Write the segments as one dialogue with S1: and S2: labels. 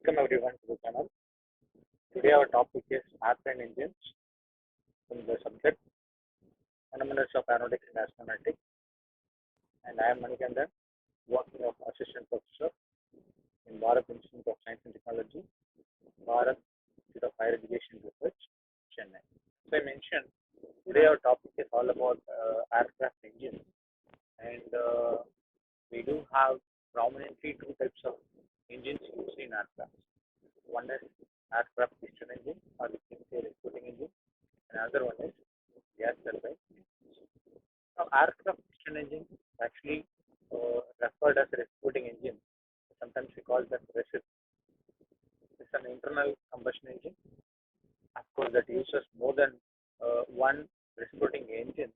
S1: Welcome everyone to the channel. Today our topic is airplane engines from the subject Fundamentals of Aeronautics and Astronautics, and I am Manikandan, working as Assistant Professor in Bharat Institute of Science and Technology, Bharat Institute of Higher Education Research, Chennai. As I mentioned, today our topic is all about aircraft engines, and we do have prominently two types of engines used in aircraft. One is aircraft piston engine, or we can say recruiting engine, and another one is gas turbine. Now, aircraft piston engine is actually referred as a recruiting engine. Sometimes we call that recip. It's an internal combustion engine, of course, that uses more than one reciprocating engine,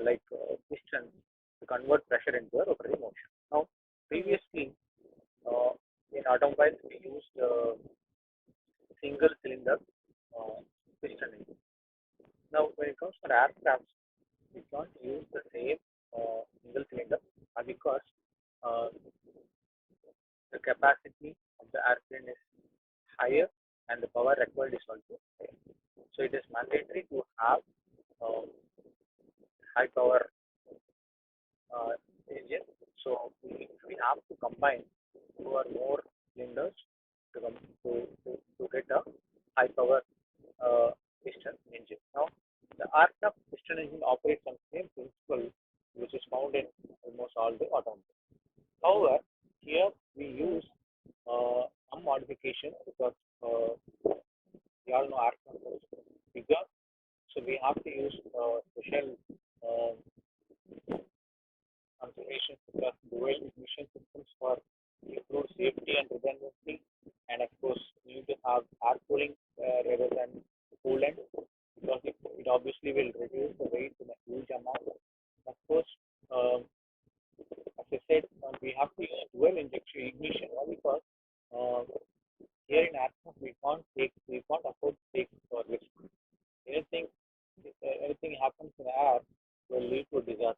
S1: like piston, to convert pressure into a rotary motion. Now, previously, in automobiles, we used single cylinder piston engine. Now, when it comes to aircraft, we can't use the same single cylinder because the capacity of the airplane is higher and the power required is also higher. So, it is mandatory to have high power engine. So, we have to combine two or more cylinders to get a high power piston engine. Now, the aircraft piston engine operates on the same principle which is found in almost all the automobiles. However, here we use some modifications because we all know aircraft is bigger, so we have to use special considerations such as dual ignition systems for improved safety and redundancy, and of course, you need to have air cooling rather than coolant because it obviously will reduce the weight in a huge amount. Of course, as I said, we have to use dual injection ignition because here in aircraft we can't afford to take risk. Anything happens in air will lead to disaster.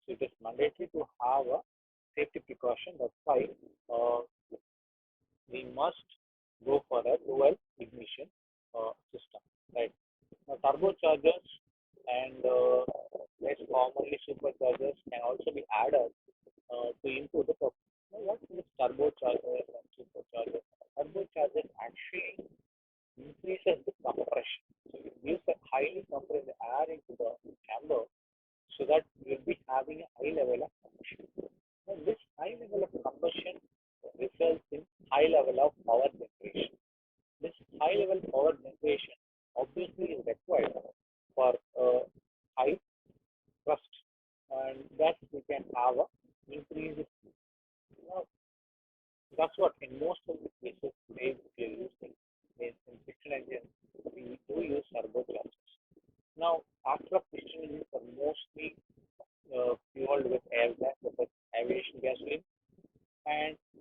S1: So it is mandatory to have a safety precaution. That's why we must go for a dual ignition system, right? Now, turbochargers and less commonly superchargers can also be added to improve the performance. Now, what is turbochargers and superchargers? Turbochargers actually increases the compression. So it gives a highly compressed air into the chamber so that we will be having a high level of combustion. Now, this high level of combustion results in high level of power generation. This high level power generation obviously is required for high thrust, and that we can have a increase. Now, that's what in most of the cases today we are using in piston engines. We do use turbochargers. Now, aircraft piston engines are mostly fueled with air gas, such as aviation gasoline,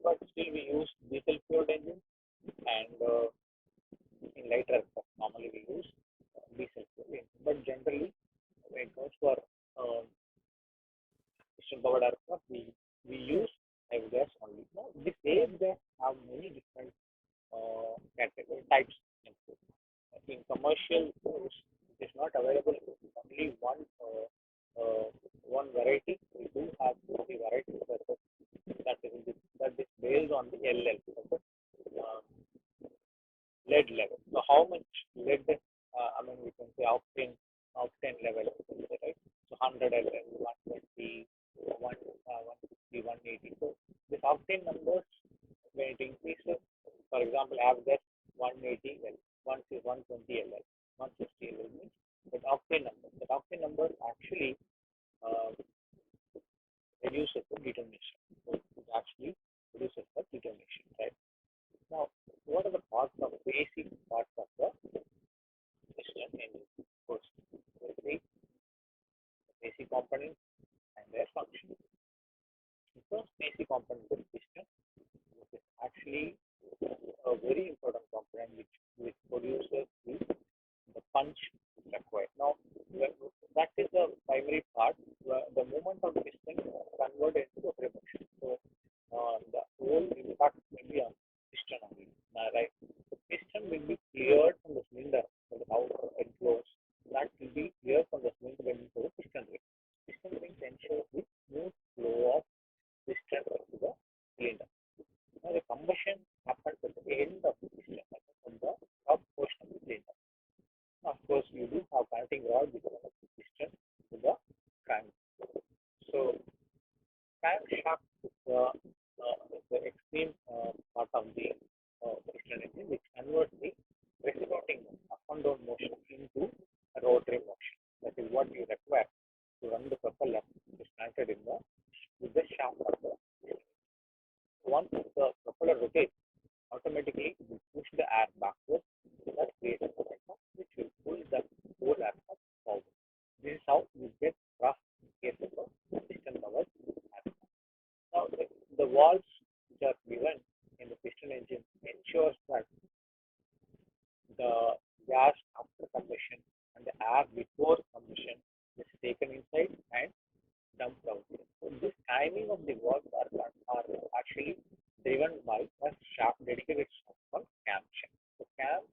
S1: but still we use diesel fueled engines, and in lighter aircraft normally we use diesel fueled engines. But generally, when it comes to our piston powered aircraft, we use air gas only. Now, this air gas have many different types. In commercial use, it is not available in only one variety. We do have many varieties that is based on the LL, lead level. So how much lead? We can say octane level, right? So 100 LL, 120, 150, 180. So this octane numbers, when it increases, for example, average 180 L, once is 120 LL, 160 LL means that octane number. That octane number actually reduces the detonation. So it actually reduces the detonation, right? Now, what are the basic parts of the piston engine? First, the basic components and their function. The first basic component is piston, which is actually a very important component which produces the punch required. Now, that is the primary part. The movement of piston converted into rotary motion. So, the whole impact will be on piston. combustion happens at the end of the piston, at the top portion of the cylinder. Of course, you do have connecting rod between the piston to the crank. So, crankshaft is the extreme part of the piston engine, which converts the reciprocating up and down motion into a rotary motion. That is what you require to run the propeller, which is connected in the with the shaft of the piston. Once the propeller rotates, automatically it will push the air backwards. That creates a momentum which will pull the whole aircraft forward. This is how you get thrust in case of a piston powered aircraft. Now, the valves which are given in the piston engine ensures that the gas after combustion and the air before combustion is taken inside and dumped out. So this timing of the valves are actually driven by a shaft dedicated shaft called camshaft. So cam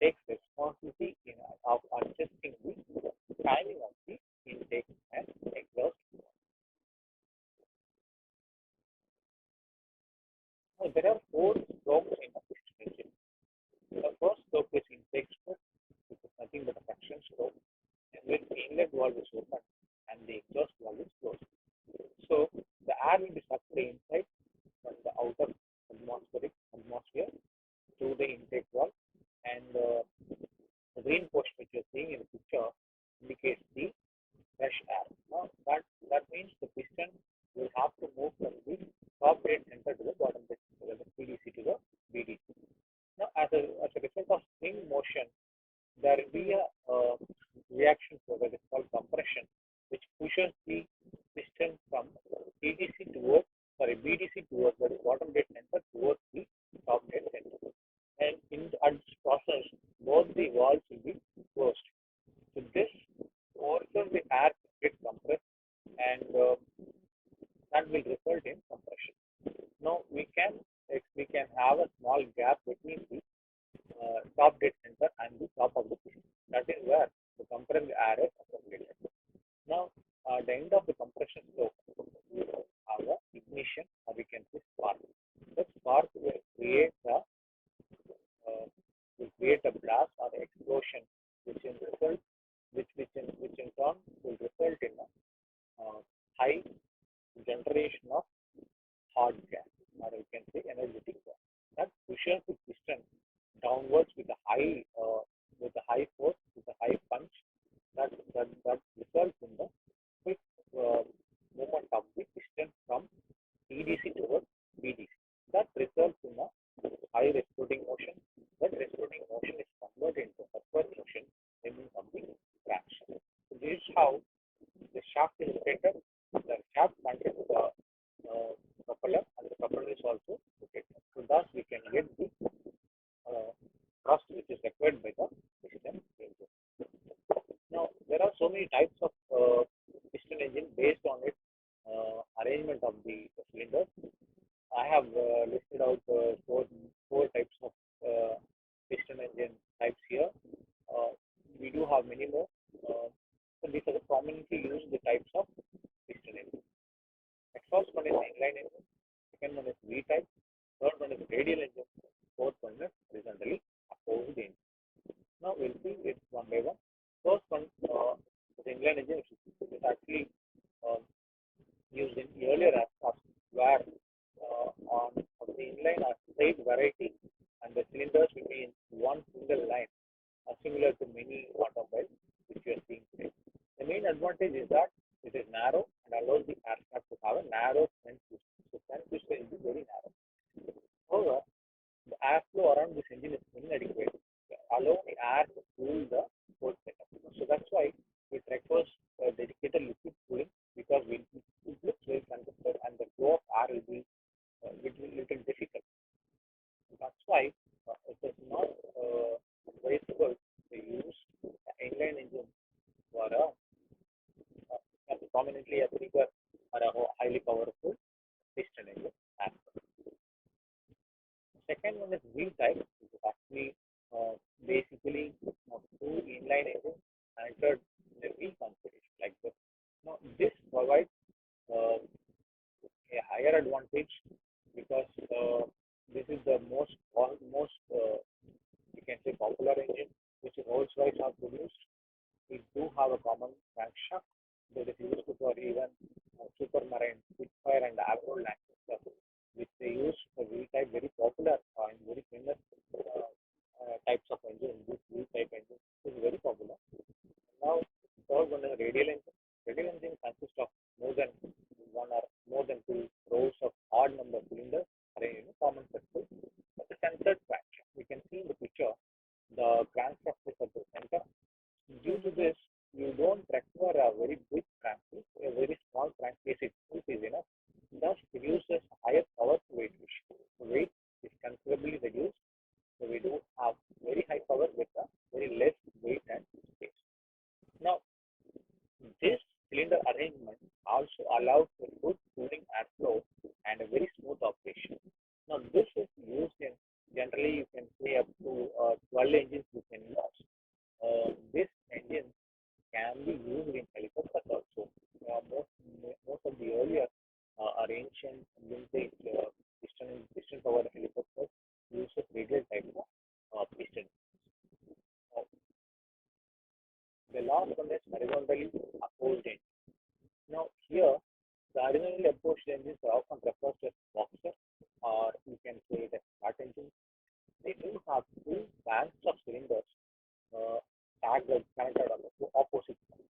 S1: takes responsibility of adjusting the timing of the intake and exhaust. Now, there are four strokes in a piston engine. The first stroke is intake stroke, which is nothing but a suction stroke, and when the inlet valve is open and the exhaust valve is closed. So the air will be sucked inside from the outer atmosphere through the intake valve, and the green portion which you're seeing in the picture indicates the fresh air. Now that means the piston will have to move from the top dead center to the bottom dead center, the PDC to the BDC. Now as a result of spring motion, there will be a reaction flow that is called compression, which pushes the piston from TDC towards, BDC towards the bottom dead center towards the top dead center. And at this process, both the valves will be closed. So this forces the air to get compressed, and that will result in compression. Now we can have a small gap between the top dead center and the top of the piston. That is where the compressed air is accumulated. Now, at the end of the compression stroke, we have a ignition, or we can say spark. The spark will create a blast or explosion, which in result, which in turn will result in a high generation of hot gas, or we can say energetic gas. That pushes the piston downwards with a high force, with a high punch. That results in the quick movement of the piston from TDC towards BDC. That results in a high reciprocating motion. That reciprocating motion is converted into upward motion stemming from the crankshaft. So this is how the shaft is rotated. The shaft contains the propeller, and the propeller is also rotated. So thus we can get the thrust which is required by the piston engine. Now there are so many types of piston engine based on its arrangement of the cylinders. I have listed out four types of piston engine types here. We do have many more. So these are the prominently used types of piston engine. The first one is inline engine. Second one is V type. Third one is radial engine. Fourth one is horizontally opposed engine. Now we'll see it one by one. First one is inline engine, which is actually used in earlier aircraft, where on the inline are straight variety, and the cylinders will be in one single line, similar to many automobiles which you are seeing today. The main advantage is that it is narrow and allows the aircraft to have a narrow front piston. So front piston will be very narrow. However, the airflow around this engine is inadequate to allow the air to cool the whole setup. So that's why it requires dedicated liquid cooling, because it looks very congested and the flow of air will be little difficult. That's why it is not advisable to use inline engine for prominently a bigger or a highly powerful piston engine. Second one is V type, which is actually basically two inline engines entered in a V configuration like this. Now this provides a higher advantage because this is the most you can say popular engine which Rolls-Royce have produced. We do have a common crankshaft that is used for even supermarine, Spitfire and Aero Lancaster, which they use for V-type, very popular in very famous types of engine. This V-type engine is very popular. Now, third one is radial engine. Radial engine consists of more than one or more than two rows of odd number cylinders arranged in a common circle. The centered crankshaft. We can see in the picture the crankshaft is at the center. Due to this, you don't require a very big crankcase. A very small crankcase itself is enough. Thus, produces higher power to weight ratio. The weight is considerably reduced, so we do have very high power with a very less weight and space. Now, this cylinder arrangement also allows for good cooling airflow and a very smooth operation. Now, this is used in generally you can say up to 12 engines you can use. This engine can be used in helicopters also. Most of the earlier are ancient vintage piston powered helicopters uses radial type of piston. Uh, the last one is horizontally opposed engine. Now here the horizontally opposed engines are often referred to as boxer or you can say the flat engines. They do have two banks of cylinders uh, connected on the two opposite sides.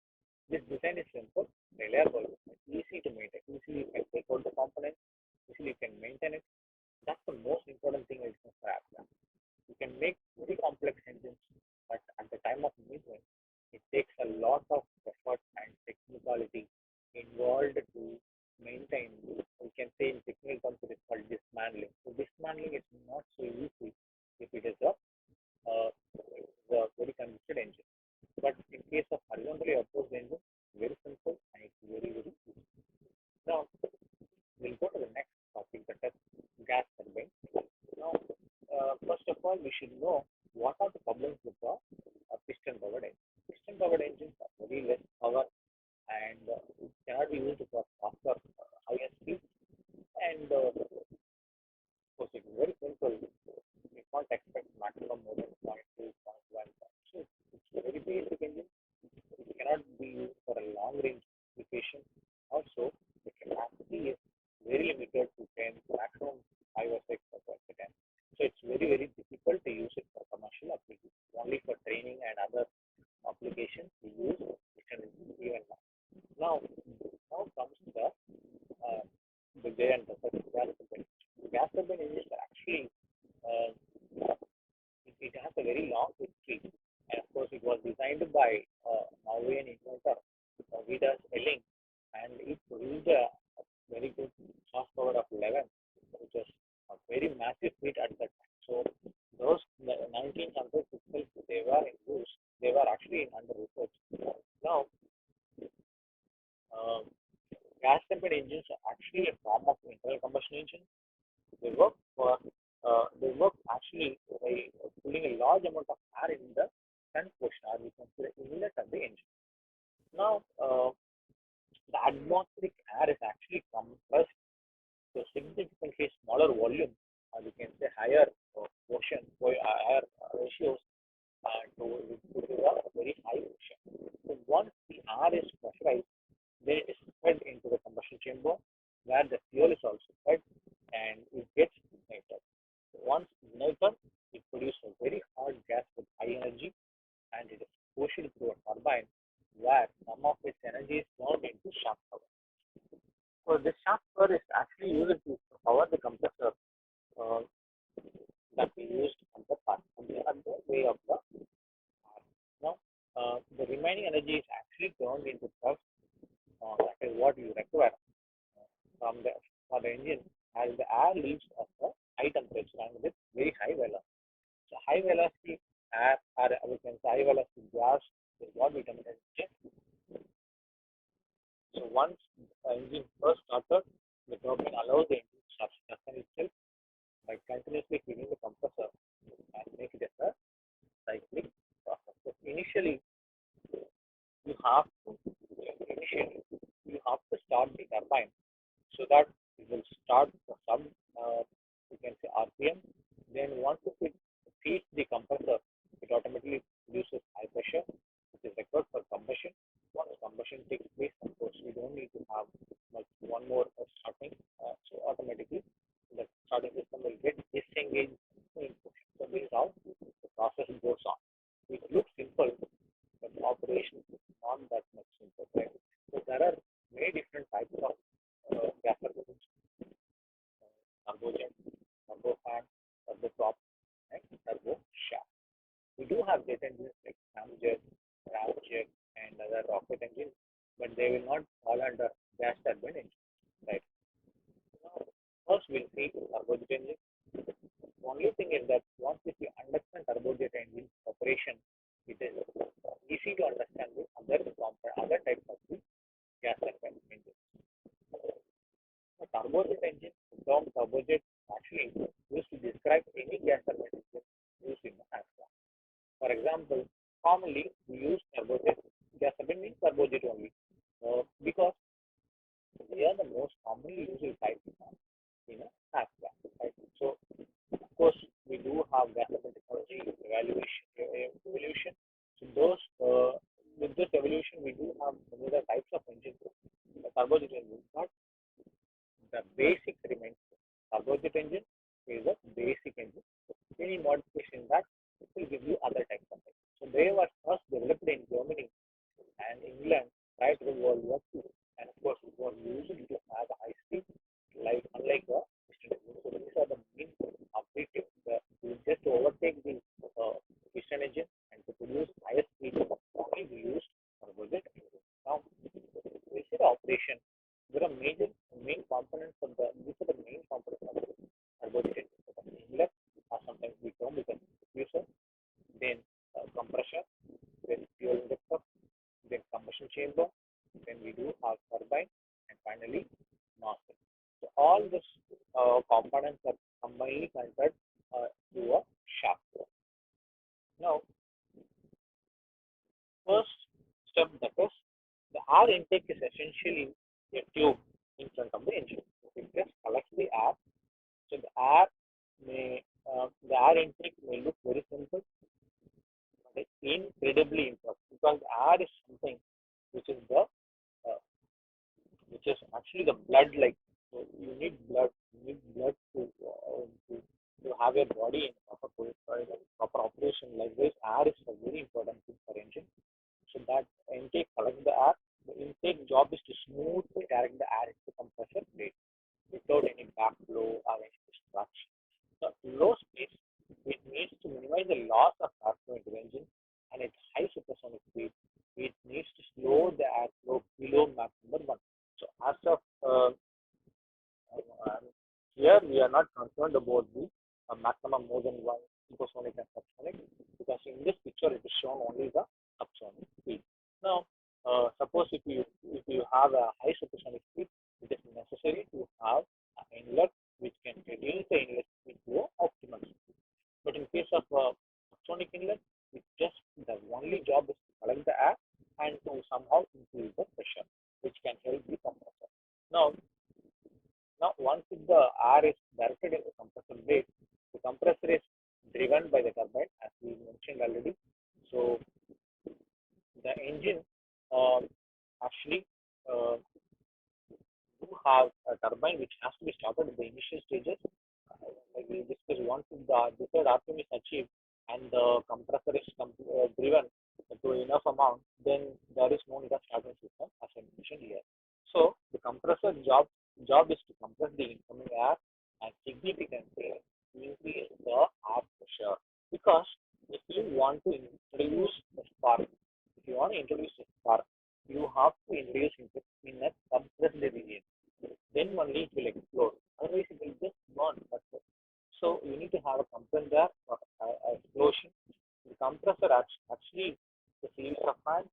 S1: This design is simple, reliable, easy to maintain. Easily you can take out the components, easily you can maintain it. That's the most important thing is for aircraft. You can make very complex engines, but at the time of maintenance, it takes a lot of effort and technicality involved to maintain. We can say in technical terms it is called dismantling. So dismantling is not so easy if it is a very congested engine. But in case of horizontally opposed engine, very simple and it's very easy. Now we'll go to the next topic that is gas turbine. Now, first of all, we should know what are the problems with the piston powered engine. Piston powered engines are very less power and it cannot be used for faster, higher speed. And of it's very simple. You can't expect maximum more than 0.2, 0.1. So it's a very basic engine. It cannot be used for a long range application. Also, the capacity is very limited to 10, maximum 5 or 6 or 10. So it's very difficult to use it for commercial applications. Only for training and other applications we use piston engine even now. Now, now comes uh, the day and the gas turbine. Gas turbine engines are actually uh, it has a very long history. And of course, it was designed by Norwegian inventor Vidas Elling, and it produced a very good horsepower of 11, which was a very massive feat at that time. So those 1900s itself, they were in use. They were actually in under research. Now, uh, gas turbine engines are actually a form of internal combustion engine. They work for they work actually by pulling a large amount of air in the front portion, or we can say the inlet of the engine. Now, the atmospheric air is actually compressed to significantly smaller volume, or we can say higher higher ratios, to give a very high motion. So once the air is pressurized, then it is fed into the combustion chamber, where the fuel is also fed, and it gets ignited. Once ignited, it produces a very hot gas with high energy, and it is pushed through a turbine, where some of its energy is turned into shaft power. So this shaft power is actually used to power the compressor uh, that we use to compress at the way of the power. Now, the remaining energy is actually turned into thrust. That is what you require from the for the engine as the air leaves at a high temperature and with very high velocity. So high velocity air or we can say high velocity gas is what we can engine. So once the engine first started, the turbine allows the engine to sustain itself by continuously feeding the compressor and make it as a cyclic process. So initially you have to initially you have to start the turbine so that it will start the sub RPM. Then once it feeds the compressor, it automatically produces high pressure, which is required for combustion. Once combustion takes place, of course, we don't need to have like one more starting. So automatically, the starting system will get disengaged in push. So this is how the process goes on. It looks simple, but the operation is not that much simple, right? So there are many different types of gas turbines: turbojet, turbofan, turboprop, and turboshaft. We do have jet engines like scramjet, ramjet, and other rocket engines, but they will not fall under gas turbine engine, right? Now, first we'll see turbojet engine. The only thing is that once if you understand turbojet engine operation, it is easy to understand the other types of the gas turbine engine. A turbojet engine, the term turbojet actually used to describe any gas turbine engine used in the aircraft. For example, commonly we use turbojet. Gas turbine means turbojet only, because they are the most commonly used type in a aircraft. Right? So, of course, we do have gas turbine technology evolution. So those with this evolution, we do have another types of engines, the turbojet engine, but the basic remains. Turboject engine is a basic engine. Any modification in that it will give you other types of engine. So they were first developed in Germany and England right to World War II. And of course, it was used to have a high speed, like unlike the piston engine. So these are the main objectives. Just to overtake the piston engine and to produce higher speed, only we use turboject engine. Now, we see the operation. There are main components of these are the main components of the turboject engine. So the inlet, or sometimes we term it as diffuser, then compressor, then fuel injector, then combustion chamber, then we do have turbine, and finally nozzle. So all these components are combined connected to a shaft. Now, first step, that is the air intake is essentially a tube in front of the engine. It just collects the air. So the air intake may look very simple, but it's incredibly important because air is something which is the which is actually the blood like. So you need blood. You need blood to have your body in proper operation. Like this, air is a very important thing for engine. So that intake collects the air. The intake job is to smoothly direct the air into compressor plate without any backflow or any destruction. So low space, it needs to minimize the loss of airflow into the engine, and its high supersonic speed, it needs to slow the airflow below Mach number 1. So as of here, we are not concerned about the maximum more than 1 supersonic and subsonic, because in this picture it is shown only the subsonic speed. Now, suppose if you have a high supersonic speed, it is necessary to have an inlet which can reduce the inlet speed to optimal speed. But in case of subsonic inlet, it just the only job is to collect the air and to somehow increase the pressure, which can help the compressor. Now once the air is directed in the compressor blade, the compressor is driven by the turbine, as we mentioned already. So the engine actually do have a turbine which has to be started at the initial stages. Like we discussed, once the desired RPM is achieved and the compressor is driven to enough amount, then there is no need of starting system, as I mentioned here. So the compressor job is to compress the incoming air and significantly increase the air pressure. Because if you want to introduce a spark, you have to introduce it in a compressed region. Then only it will explode. Otherwise, it will just burn. So you need to have a compressed air for explosion. The compressor actually the series of fans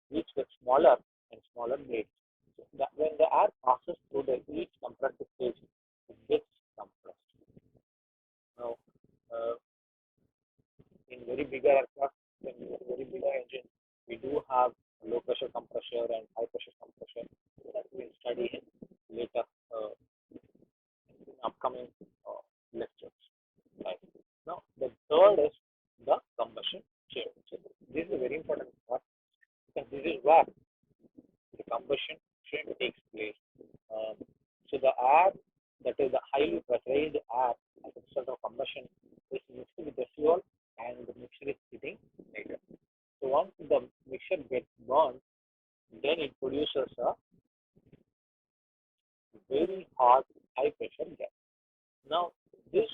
S1: which get smaller and smaller blades. So when the air passes through each compressor stage, it gets compressed. Now, in very bigger aircraft, in very bigger engine, we do have low pressure compressor and high pressure compressor that we'll study in later in upcoming lectures. Third is the combustion chamber. So this is a very important part because this is where the combustion takes place. Um, so the air, that is the highly pressurized air as a result of combustion, is mixed with the fuel and the mixture is heating later. So once the mixture gets burned, then it produces a very hot high pressure gas. Now this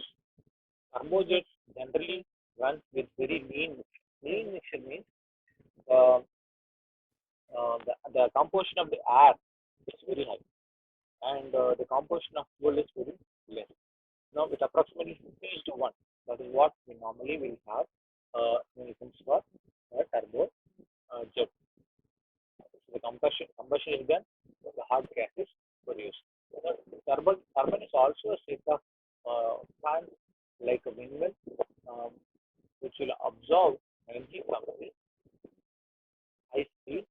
S1: turbojet generally runs with very lean mixture. Lean mixture means uh, the composition of the air is very high and the composition of fuel is very less. Now it's approximately 50:1. That is what we normally will have when it comes for a turbo jet. So the combustion is done, the hot gas is produced. So the turbine is also a set of plants like a windmill, um, which will absorb energy from the high speed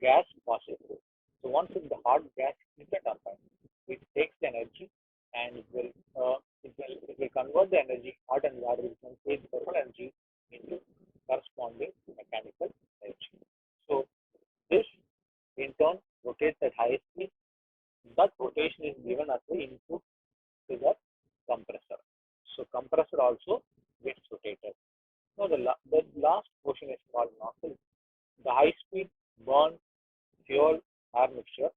S1: gas passes through. So once the hot gas hits the turbine, it takes the energy and it will convert the energy hot and water, we can say thermal energy into corresponding mechanical energy. So this in turn rotates at high speed. That rotation is given as the input to the compressor. So compressor also gets rotated. Now the last portion is called nozzle. The high speed burn fuel air mixture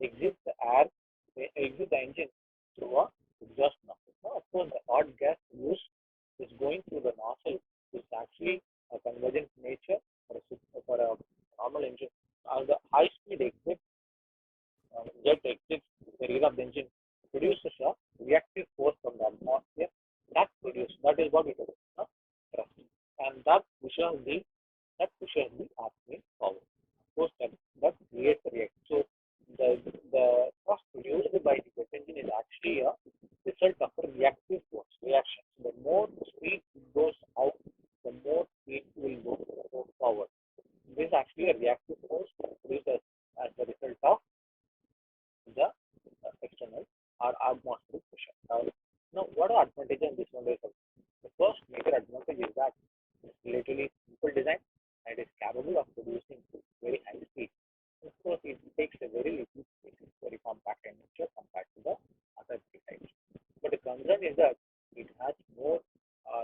S1: exits the air exit the engine through a exhaust nozzle. Now, of course, the hot gas used is going through the nozzle is actually a convergent nature for a normal engine. The high speed exit jet exits the rear of the engine produces a reactive force from the atmosphere that is what it is, thrust, and that pushes the airplane forward. Of course, that creates a reaction. So the thrust produced by the jet engine is actually a result of a reactive force reaction. So the more speed it goes out, the more speed will go forward. This is actually a reactive force produced as a result of the external or atmospheric pressure. Now, what are advantages in this one vehicle? The first major advantage is that it's relatively simple design and is capable of producing very high speed. Of course, it takes a very little space. It's very compact in nature compared to the other three types. But the concern is that it has more,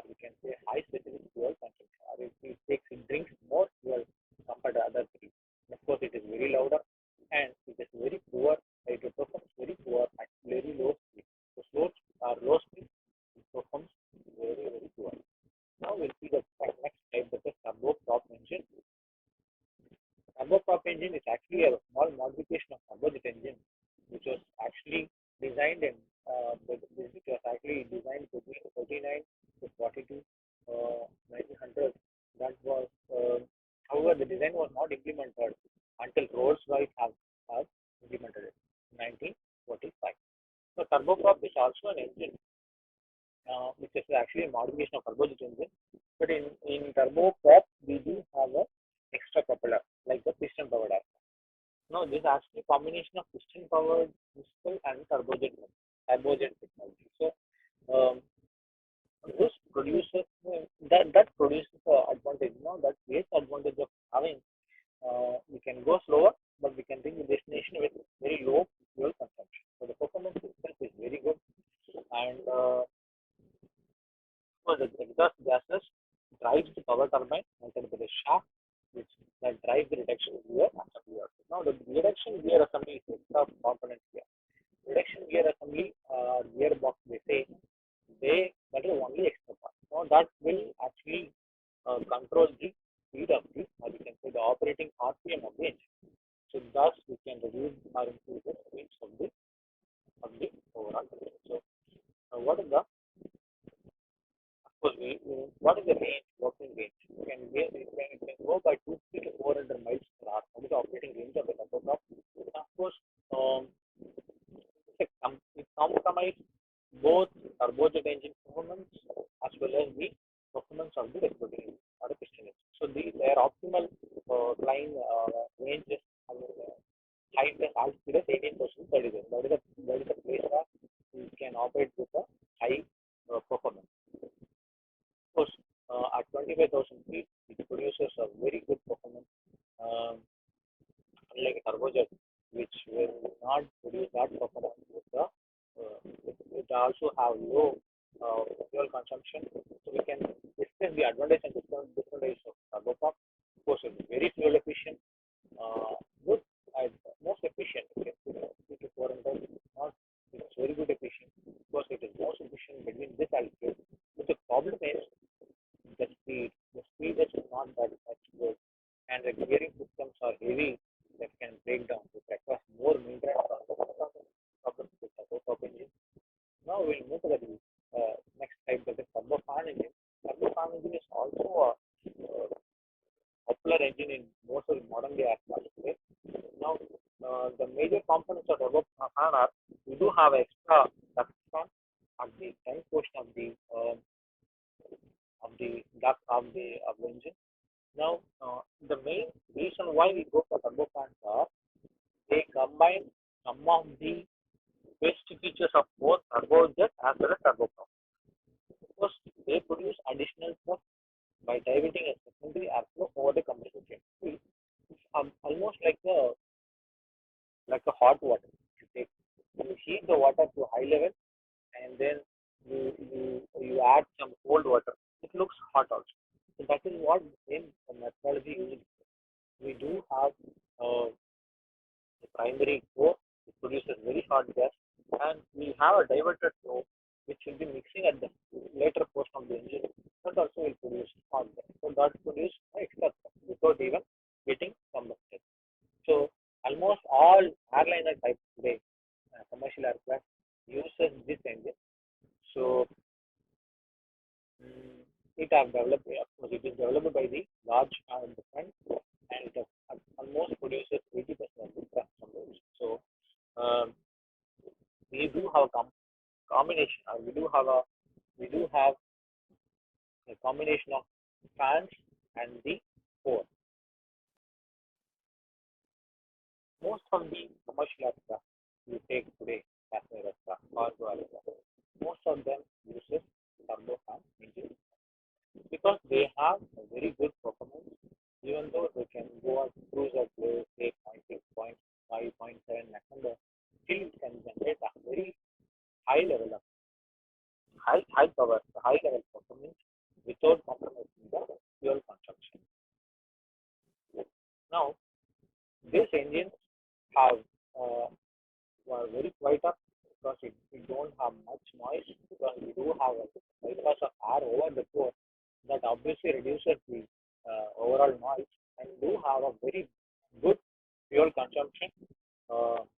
S1: we can say, high specific fuel consumption, or it drinks more fuel compared to other three. And of course, it is very louder and it is very poor. It performs very poor at very low speed. So low speed it performs very poor. Now we'll see the next type, that is turboprop engine. Turboprop engine is actually a small modification of turbojet engine, which was actually designed in which was actually designed between 39 to 42 1900. That was, however, the design was not implemented until Rolls-Royce have implemented it in 1945. So turboprop is also an engine which is actually a modification of turbojet engine. But in turboprop, we do have a extra propeller like the piston powered aircraft. Now, this is actually a combination of piston powered pistol and turbojet technology. So, this produces that produces advantage. That creates advantage of having we can go slower, but we can reach the destination with very low fuel consumption. So the performance itself is very good, and so the exhaust gases drives the power turbine and then the shaft, which that drives the reduction gear assembly. Now the reduction gear assembly is extra component here. Reduction gear assembly, gearbox, they say that is only extra part. Now that will actually control the speed of the, or we can say the operating RPM of the engine. So thus we can reduce or increase the speeds of the overall engine. So what is the, of course what is the range, working range? You can go by 250 to 400 miles per hour. What is the operating range of the turboprop? Of course, it compromises both turbojet engine performance as well as the performance of the reciprocating engine or the piston engine. So their optimal flying range is height and altitude is 18% 30. That is the place where you can operate with a high performance. course, at 25,000 feet, it produces a very good performance, um, unlike a turbojet, which will not produce that performance with the. It also have low fuel consumption. So we can discuss the advantage and disadvantage of turboprop. Of course, it's very fuel efficient, good, most efficient. Okay, 3 to 400, not it's very good efficient. Of course, it is most efficient between this altitude. But the problem is the speed. The speed is not that much good, and the gearing systems are heavy that can break down. It requires more maintenance on the problems with the turboprop engine. Now we'll move to the next type, that is turbofan engine. Turbofan engine is also a popular engine in most of the modern day aircraft today. Now, the major components of turbofan are, we do have extra duct fan at the end portion of the engine. Now, the main reason why we go for turbofans are they combine some of the best features of both turbojet as well as turboprop. Because they produce additional thrust by diverting a secondary airflow over the compressor chamber. It's almost like a hot water. You heat the water to a high level, and then you add some cold water. It looks hot also. So that is what in the methodology used. We do have uh, the primary core, it produces very hot gas, and we have a diverted flow which will be mixing at the later portion of the engine. That also will produce hot gas. So that produces extra thrust without even getting combusted. So almost all airliner types today, commercial aircraft, uses this engine. So it have developed, of course, it is developed by the large defense, and it almost produces 80% of the thrust from the engine. So um, we do have a combination. We do have a combination of fans and the core. Most of the commercial aircraft you take today, passenger aircraft, cargo aircraft, most of them uses turbofan engine because they have a very good performance. Even though they can go at cruise at say 0.6, 0.5, 0.7 lakh number, still it can generate a very high level of high power, high level performance without compromising the fuel consumption. Now, these engines have uh, were very quiet up because it don't have much noise, because we do have a bypass of air over the core that obviously reduces the overall noise, and do have a very good fuel consumption.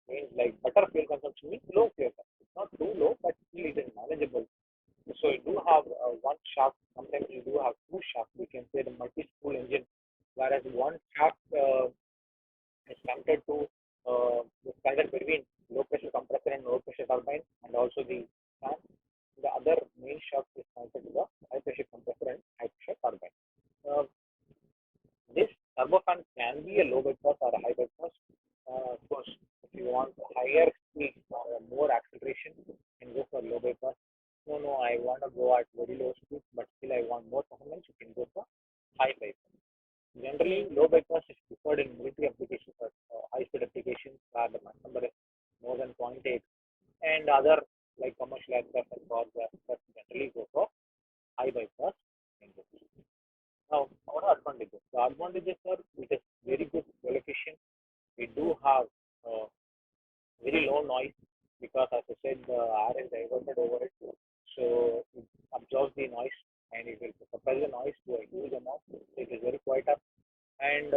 S1: Means like better fuel consumption means low fuel consumption. Not too low, but still it is manageable. So you do have one shaft. Sometimes you do have two shafts. We can say the multi-spool engine, whereas one shaft is connected to the standard between low pressure compressor and low pressure turbine, and also the fan. The other main shaft is connected to the high pressure compressor and high pressure turbine. Uh, this turbofan can be a low bypass or a high bypass. Of course, if you want higher speed or more acceleration, you can go for low bypass. No, I want to go at very low speed, but still I want more performance. You can go for high bypass. Generally, low bypass is preferred in military applications or high-speed applications where the Mach number is more than 0.8, and other like commercial aircraft and cars aircraft generally go for high bypass engines. Now, what are advantages? The advantages are it is very good fuel efficient. We do have very low noise because, as I said, the air is diverted over it, so it absorbs the noise and it will suppress the noise to a huge amount. It is very quiet up, and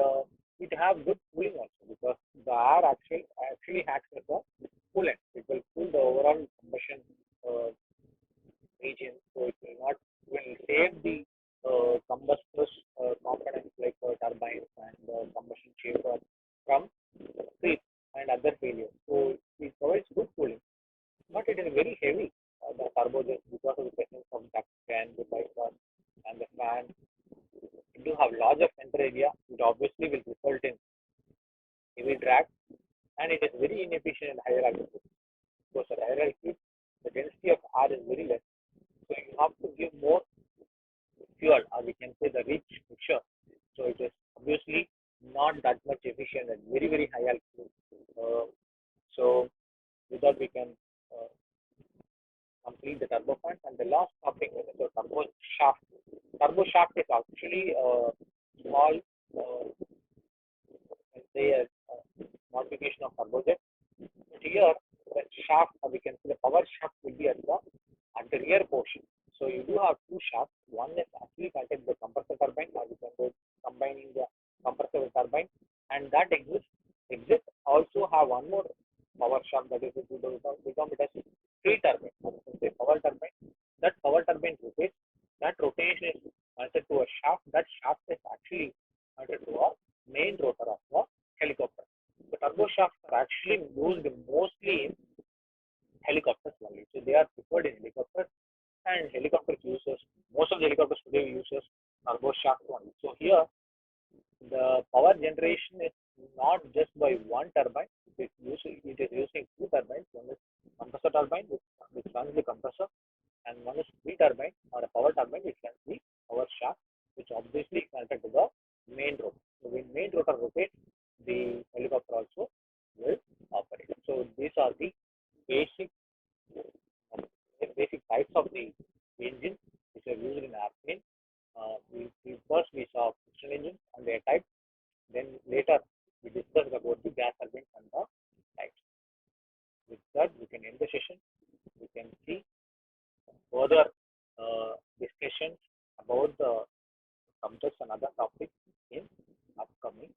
S1: it have good cooling also because the air actually acts as a coolant. It will cool the overall combustion uh, region, so it will not will save the combustors components like turbines and combustion chamber from creep and other failures. So it provides good cooling, but it is very heavy. The turbojet, because of the presence of duct and the bypass and the fan, it do have larger center area. It obviously will result in heavy drag, and it is very inefficient in higher altitude. Because at higher altitude, the density of air is very less, so you have to give more fuel, or we can say the rich mixture. So it is obviously not that much efficient at very, very high altitude. So with that, we can uh, complete the turbofan. And the last topic is the turbo shaft. Turbo shaft is actually a small, let's say, a modification of turbojet. But here, the shaft, or we can say the power shaft, will be at the rear portion. So you do have two shafts. One is actually connected to the compressor turbine, or you can go combining the compressor with turbine, and that exit also have one more power shaft, that is become it as three turbine, or you can say power turbine. That power turbine rotates. That rotation is connected to a shaft. That shaft is actually connected to a main rotor of the helicopter. The turbo shafts are actually used mostly in helicopters only. So they are preferred in helicopters, and helicopters uses most of the helicopters today uses turbo shaft only. So here the power generation is not just by one turbine. It is using two turbines. One is compressor turbine, which runs the compressor, and one is wind turbine, or a power turbine, which runs the power shaft, which obviously is connected to the main rotor. So when main rotor rotates, the helicopter also will operate. So these are the basic basic types of the engine which are used in airplane. First we saw piston engines and their types. Then later we discussed about the gas turbines and the types. With that, we can end the session. We can see further discussions about the subjects and other topics in upcoming